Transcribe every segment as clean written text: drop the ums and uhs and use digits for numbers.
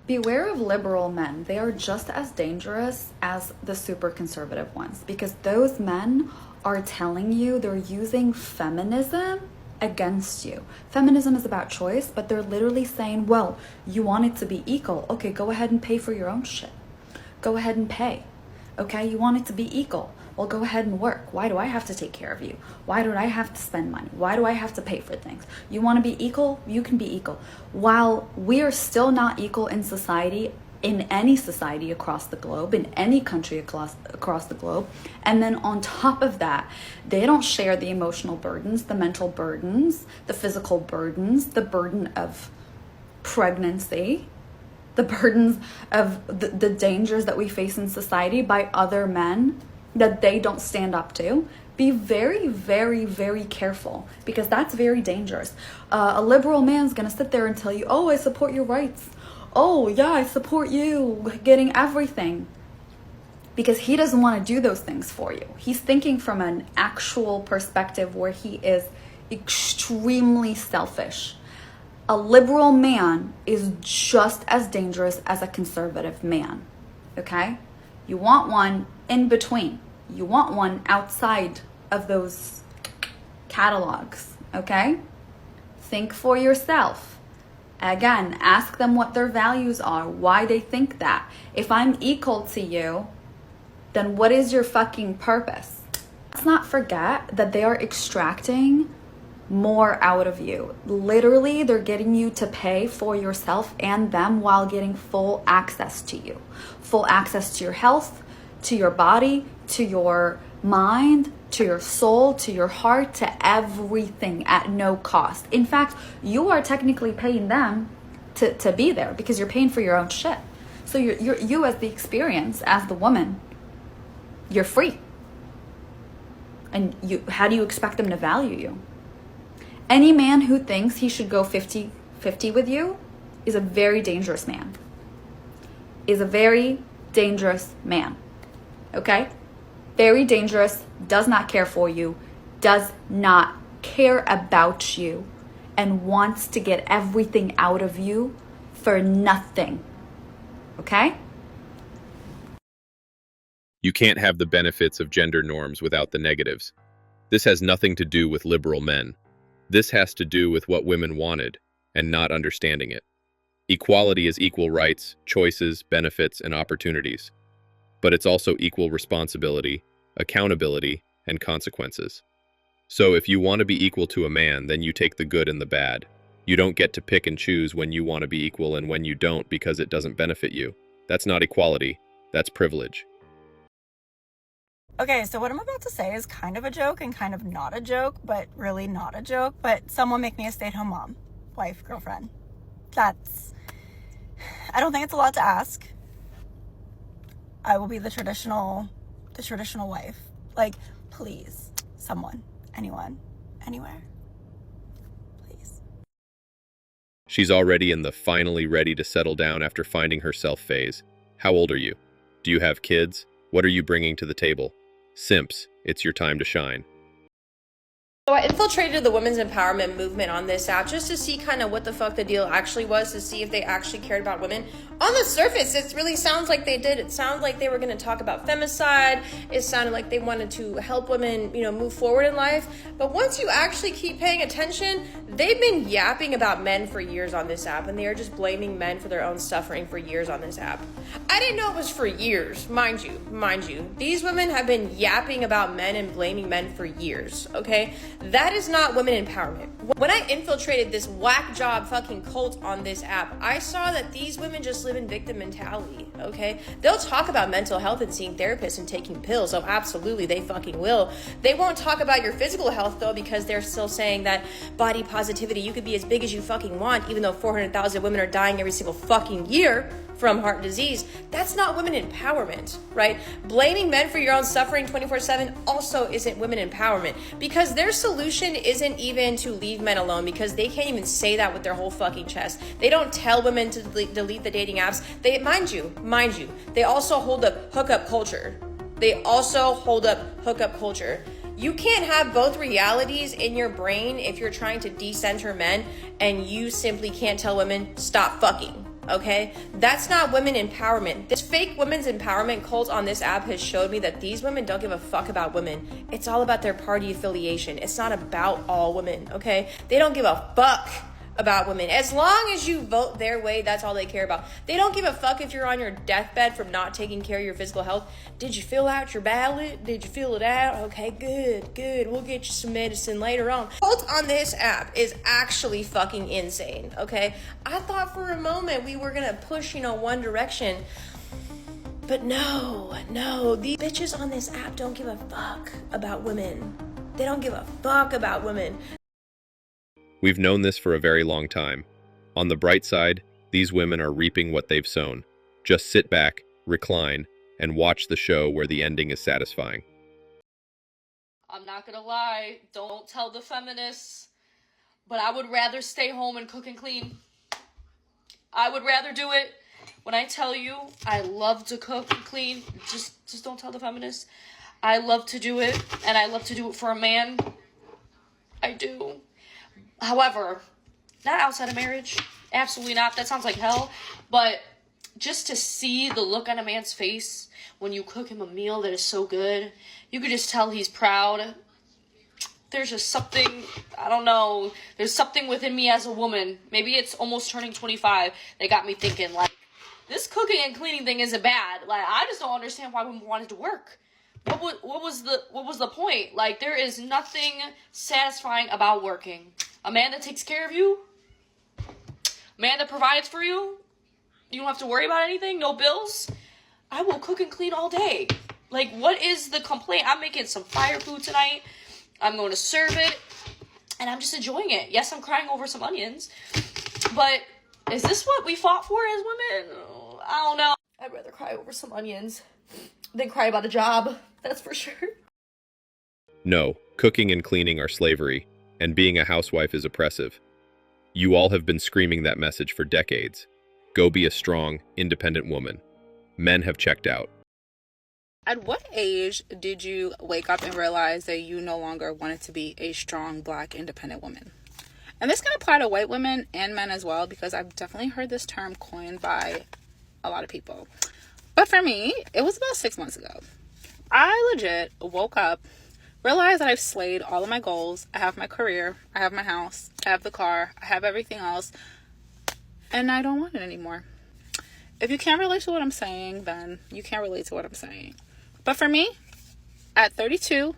Beware of liberal men. They are just as dangerous as the super conservative ones, because those men are telling you, they're using feminism against you. Feminism is about choice, but they're literally saying, well, you want it to be equal. Okay, go ahead and pay for your own shit. Go ahead and pay. Okay, you want it to be equal. Well, go ahead and work. Why do I have to take care of you? Why do I have to spend money? Why do I have to pay for things? You want to be equal? You can be equal. While we are still not equal in society, in any society across the globe, in any country across the globe, and then on top of that, they don't share the emotional burdens, the mental burdens, the physical burdens, the burden of pregnancy, the burdens of the dangers that we face in society by other men that they don't stand up to. Be very, very, very careful, because that's very dangerous. A liberal man's gonna sit there and tell you, oh, I support your rights. Oh, yeah, I support you getting everything. Because he doesn't want to do those things for you. He's thinking from an actual perspective where he is extremely selfish. A liberal man is just as dangerous as a conservative man, okay? You want one in between. You want one outside of those catalogs, okay? Think for yourself. Again, ask them what their values are, why they think that. If I'm equal to you, then what is your fucking purpose? Let's not forget that they are extracting more out of you. Literally, they're getting you to pay for yourself and them while getting full access to you. Full access to your health, to your body, to your mind, to your soul, to your heart, to everything at no cost. In fact, you are technically paying them to be there, because you're paying for your own shit. So you as the experience, as the woman, you're free. And how do you expect them to value you? Any man who thinks he should go 50-50 with you is a very dangerous man. Is a very dangerous man. Okay? Very dangerous, does not care for you, does not care about you, and wants to get everything out of you for nothing. Okay? You can't have the benefits of gender norms without the negatives. This has nothing to do with liberal men. This has to do with what women wanted and not understanding it. Equality is equal rights, choices, benefits, and opportunities. But it's also equal responsibility, accountability, and consequences. So if you want to be equal to a man, then you take the good and the bad. You don't get to pick and choose when you want to be equal and when you don't because it doesn't benefit you. That's not equality, that's privilege. Okay, so what I'm about to say is kind of a joke and kind of not a joke, but really not a joke. But someone make me a stay-at-home mom, wife, girlfriend. I don't think it's a lot to ask. I will be the traditional wife. Like, please, someone, anyone, anywhere, please. She's already in the finally ready to settle down after finding herself phase. How old are you? Do you have kids? What are you bringing to the table? Simps, it's your time to shine. So I infiltrated the women's empowerment movement on this app just to see kind of what the fuck the deal actually was, to see if they actually cared about women. On the surface, it really sounds like they did. It sounded like they were going to talk about femicide. It sounded like they wanted to help women, move forward in life. But once you actually keep paying attention, they've been yapping about men for years on this app, and they are just blaming men for their own suffering for years on this app. I didn't know it was for years, mind you. These women have been yapping about men and blaming men for years, okay? That is not women empowerment. When I infiltrated this whack job fucking cult on this app, I saw that these women just live in victim mentality, okay? They'll talk about mental health and seeing therapists and taking pills. Oh, absolutely, they fucking will. They won't talk about your physical health, though, because they're still saying that body positivity, you could be as big as you fucking want, even though 400,000 women are dying every single fucking year from heart disease. That's not women empowerment, right? Blaming men for your own suffering 24/7 also isn't women empowerment, because their solution isn't even to leave men alone, because they can't even say that with their whole fucking chest. They don't tell women to delete the dating apps. They, mind you, they also hold up hookup culture. You can't have both realities in your brain if you're trying to decenter men, and you simply can't tell women, stop fucking. okay? That's not women empowerment. This fake women's empowerment cult on this app has showed me that these women don't give a fuck about women. It's all about their party affiliation. It's not about all women, okay? They don't give a fuck about women. As long as you vote their way, that's all they care about. They don't give a fuck if you're on your deathbed from not taking care of your physical health. Did you fill out your ballot? Did you fill it out? Okay, good. We'll get you some medicine later on. Cult on this app is actually fucking insane, okay? I thought for a moment we were gonna push, one direction. But no, these bitches on this app don't give a fuck about women. They don't give a fuck about women. We've known this for a very long time. On the bright side, these women are reaping what they've sown. Just sit back, recline, and watch the show where the ending is satisfying. I'm not gonna lie, don't tell the feminists, but I would rather stay home and cook and clean. I would rather do it. When I tell you I love to cook and clean, just don't tell the feminists. I love to do it, and I love to do it for a man. I do. However, not outside of marriage. Absolutely not. That sounds like hell. But just to see the look on a man's face when you cook him a meal that is so good, you could just tell he's proud. There's just something, I don't know, there's something within me as a woman. Maybe it's almost turning 25 that got me thinking, like, this cooking and cleaning thing isn't bad. Like, I just don't understand why women wanted to work. What was the point? Like, there is nothing satisfying about working. A man that takes care of you, a man that provides for you, you don't have to worry about anything, no bills. I will cook and clean all day. Like, what is the complaint? I'm making some fire food tonight. I'm going to serve it, and I'm just enjoying it. Yes, I'm crying over some onions, but is this what we fought for as women? I don't know. I'd rather cry over some onions than cry about a job, that's for sure. No, cooking and cleaning are slavery, and being a housewife is oppressive. You all have been screaming that message for decades. Go be a strong, independent woman. Men have checked out. At what age did you wake up and realize that you no longer wanted to be a strong, black, independent woman? And this can apply to white women and men as well, because I've definitely heard this term coined by a lot of people. But for me, it was about 6 months ago. I legit woke up, realized that I've slayed all of my goals. I have my career, I have my house, I have the car, I have everything else, and I don't want it anymore. If you can't relate to what I'm saying, then you can't relate to what I'm saying. But for me, at 32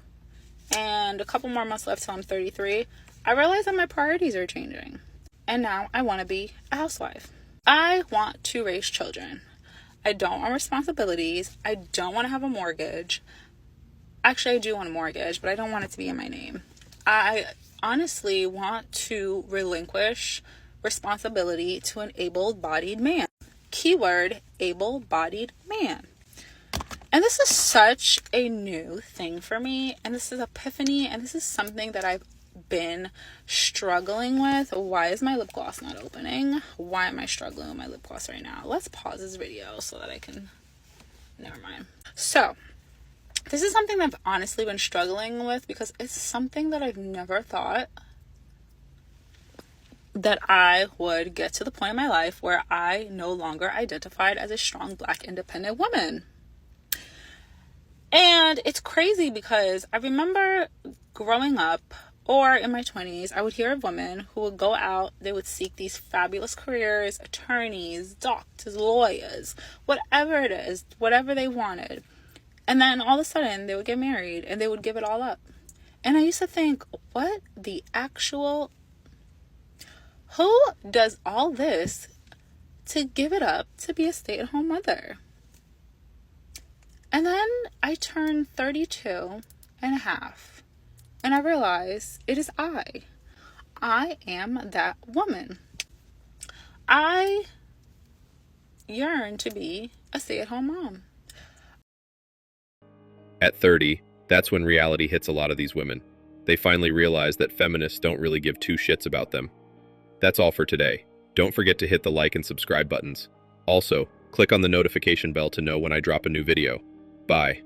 and a couple more months left till I'm 33, I realized that my priorities are changing. And now I want to be a housewife. I want to raise children. I don't want responsibilities. I don't want to have a mortgage. Actually, I do want a mortgage, but I don't want it to be in my name. I honestly want to relinquish responsibility to an able-bodied man. Keyword, able-bodied man. And this is such a new thing for me, and this is epiphany, and this is something that I've been struggling with. Why is my lip gloss not opening? Why am I struggling with my lip gloss right now? Let's pause this video so that I can... Never mind. So, this is something that I've honestly been struggling with because it's something that I've never thought that I would get to the point in my life where I no longer identified as a strong, black, independent woman. And it's crazy because I remember growing up or in my 20s, I would hear of women who would go out, they would seek these fabulous careers, attorneys, doctors, lawyers, whatever it is, whatever they wanted. And then all of a sudden they would get married and they would give it all up. And I used to think, what the actual... Who does all this to give it up to be a stay-at-home mother? And then I turned 32 and a half, and I realized it is I. I am that woman. I yearn to be a stay-at-home mom. At 30, that's when reality hits a lot of these women. They finally realize that feminists don't really give two shits about them. That's all for today. Don't forget to hit the like and subscribe buttons. Also, click on the notification bell to know when I drop a new video. Bye.